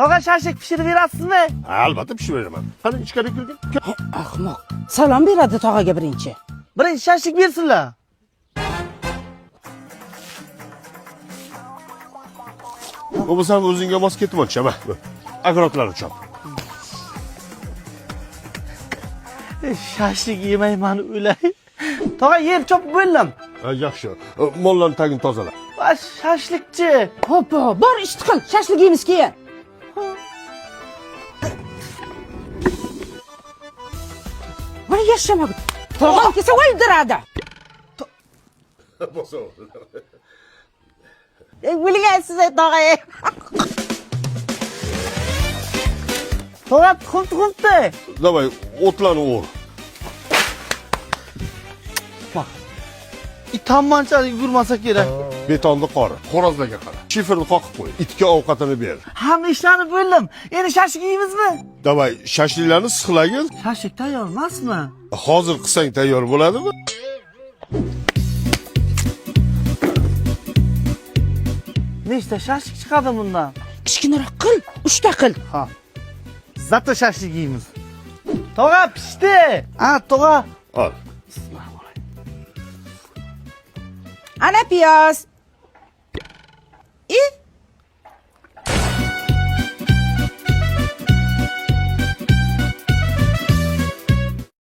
Tog'a shashlik pishirib berasizmi? Albatta pishiraman. Qani ichkari kirgin. Ahmoq. Salom beradi tog'aga birinchi. Birinchi shashlik bersinlar. Bo'lmasam o'zingga mos ketib o'tishama. Agroqlarni chop. Shashlik yemayman o'lay. Tog'a yer chopib bo'ldim. Yaxshi. Mollarni tagini tozala. Va shashlikchi. Hoppa, bor ishni qil. Shashlik yeymiz keyin. Voy yashamadi. Tog'am kelsa o'ldiradi. Bilgansiz tog'a. Tog'a tuxum-tuxumdi. Davay, o'tlarni o'r. Itammanchalik yugurmasa kerak. Betonni qori, xo'rozlarga qara. Shiferni qoqib qo'y. Itga ovqatini ber. Hamma ishlarni bo'ldim. Endi shashlik yeymizmi? Davay, shashliklarni sixlagin. Shashlik tayyor emasmi? Hozir qilsang tayyor bo'ladimi? Nechta shashlik chiqadi bundan? Kichkinaroq qil, 3 ta qil. Ha. Zato shashlik yeymiz. Tog'a pishdi. Tog'a. Al. Ana piyoz.